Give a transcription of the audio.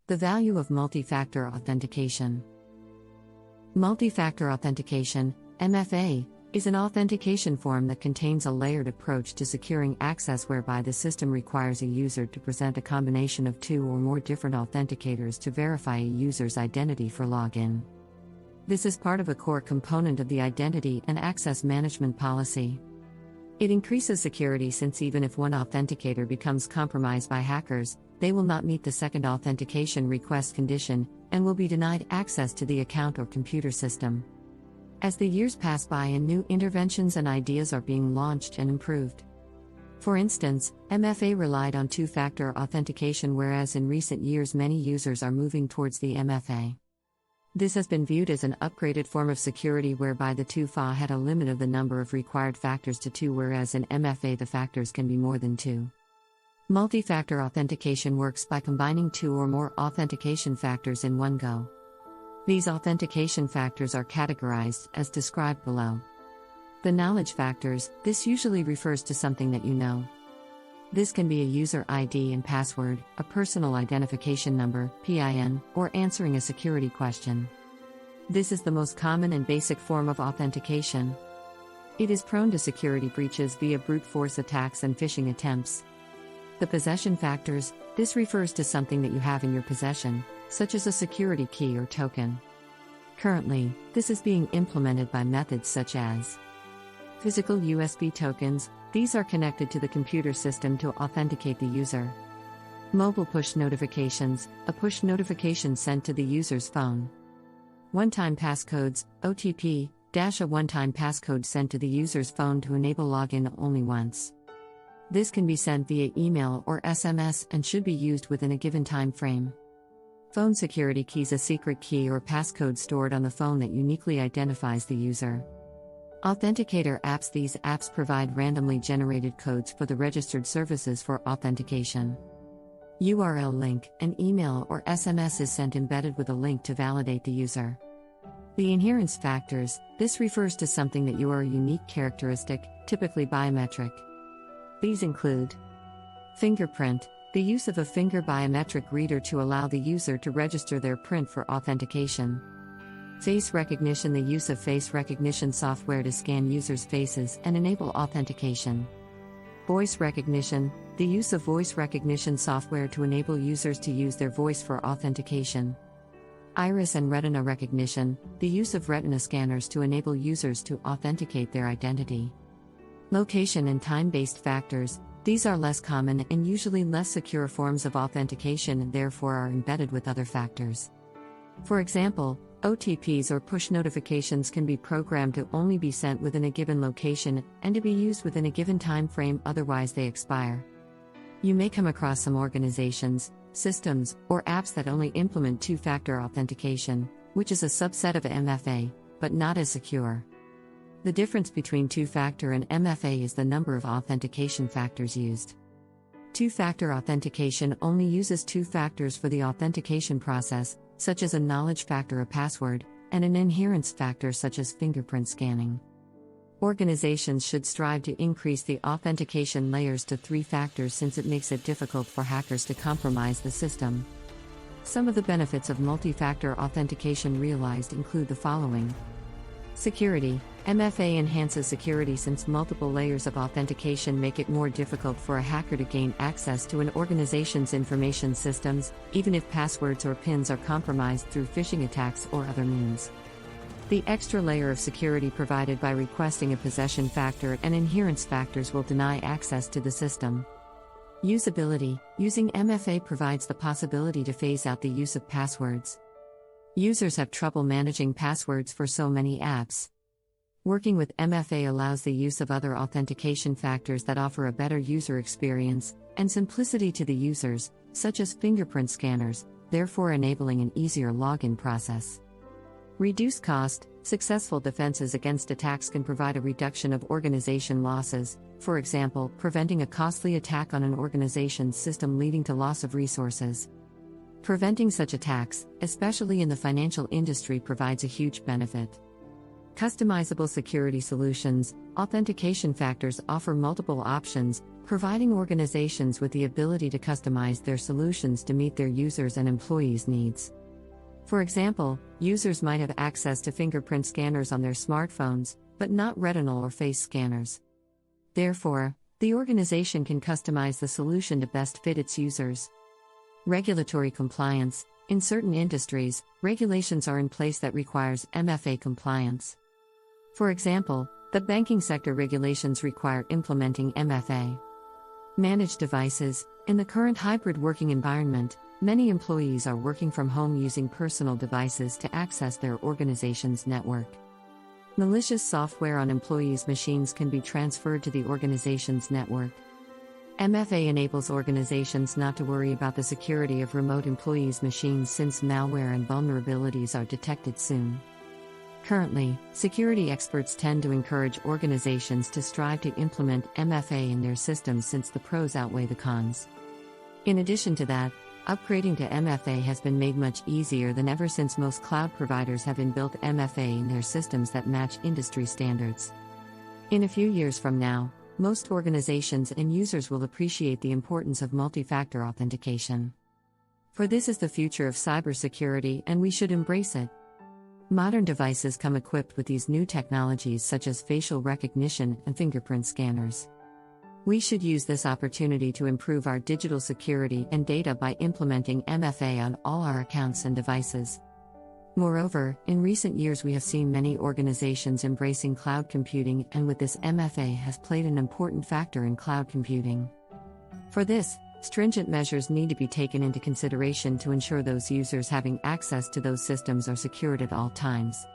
The value of multi-factor authentication. Multi-factor authentication, MFA, is an authentication form that contains a layered approach to securing access whereby the system requires a user to present a combination of two or more different authenticators to verify a user's identity for login. This is part of a core component of the identity and access management policy. It increases security since even if one authenticator becomes compromised by hackers, they will not meet the second authentication request condition and will be denied access to the account or computer system. As the years pass by and new interventions and ideas are being launched and improved. For instance, MFA relied on two-factor authentication, whereas in recent years many users are moving towards the MFA. This has been viewed as an upgraded form of security whereby the 2FA had a limit of the number of required factors to 2, whereas in MFA the factors can be more than 2. Multi-factor authentication works by combining 2 or more authentication factors in one go. These authentication factors are categorized as described below. The knowledge factors, this usually refers to something that you know. This can be a user ID and password, a personal identification number, PIN, or answering a security question. This is the most common and basic form of authentication. It is prone to security breaches via brute force attacks and phishing attempts. The possession factors, this refers to something that you have in your possession, such as a security key or token. Currently, this is being implemented by methods such as physical USB tokens. These are connected to the computer system to authenticate the user. Mobile push notifications, a push notification sent to the user's phone. One-time passcodes, OTP, a one-time passcode sent to the user's phone to enable login only once. This can be sent via email or SMS and should be used within a given time frame. Phone security keys, a secret key or passcode stored on the phone that uniquely identifies the user. Authenticator apps, these apps provide randomly generated codes for the registered services for authentication. URL link, an email or SMS is sent embedded with a link to validate the user. The inherence factors, this refers to something that you are a unique characteristic, typically biometric. These include fingerprint, the use of a finger biometric reader to allow the user to register their print for authentication. Face recognition, the use of face recognition software to scan users' faces and enable authentication. Voice recognition, the use of voice recognition software to enable users to use their voice for authentication. Iris and retina recognition, the use of retina scanners to enable users to authenticate their identity. Location and time-based factors, these are less common and usually less secure forms of authentication and therefore are embedded with other factors. For example, OTPs or push notifications can be programmed to only be sent within a given location and to be used within a given time frame, otherwise they expire. You may come across some organizations, systems, or apps that only implement two-factor authentication, which is a subset of MFA, but not as secure. The difference between two-factor and MFA is the number of authentication factors used. Two-factor authentication only uses two factors for the authentication process, such as a knowledge factor, a password, and an inherence factor such as fingerprint scanning. Organizations should strive to increase the authentication layers to 3 factors since it makes it difficult for hackers to compromise the system. Some of the benefits of multi-factor authentication realized include the following. Security. MFA enhances security since multiple layers of authentication make it more difficult for a hacker to gain access to an organization's information systems, even if passwords or PINs are compromised through phishing attacks or other means. The extra layer of security provided by requesting a possession factor and inherence factors will deny access to the system. Usability. Using MFA provides the possibility to phase out the use of passwords. Users have trouble managing passwords for so many apps. Working with MFA allows the use of other authentication factors that offer a better user experience and simplicity to the users, such as fingerprint scanners, therefore enabling an easier login process. Reduced cost. Successful defenses against attacks can provide a reduction of organization losses, for example, preventing a costly attack on an organization's system leading to loss of resources. Preventing such attacks, especially in the financial industry, provides a huge benefit. Customizable security solutions. Authentication factors offer multiple options, providing organizations with the ability to customize their solutions to meet their users' and employees' needs. For example, users might have access to fingerprint scanners on their smartphones, but not retinal or face scanners. Therefore, the organization can customize the solution to best fit its users. Regulatory compliance. In certain industries, regulations are in place that requires MFA compliance. For example, the banking sector regulations require implementing MFA. Managed devices. In the current hybrid working environment, many employees are working from home using personal devices to access their organization's network. Malicious software on employees' machines can be transferred to the organization's network. MFA enables organizations not to worry about the security of remote employees' machines since malware and vulnerabilities are detected soon. Currently, security experts tend to encourage organizations to strive to implement MFA in their systems since the pros outweigh the cons. In addition to that, upgrading to MFA has been made much easier than ever since most cloud providers have inbuilt MFA in their systems that match industry standards. In a few years from now, most organizations and users will appreciate the importance of multi-factor authentication. For this is the future of cybersecurity, and we should embrace it. Modern devices come equipped with these new technologies such as facial recognition and fingerprint scanners. We should use this opportunity to improve our digital security and data by implementing MFA on all our accounts and devices. Moreover, in recent years we have seen many organizations embracing cloud computing, and with this MFA has played an important factor in cloud computing. For this, stringent measures need to be taken into consideration to ensure those users having access to those systems are secured at all times.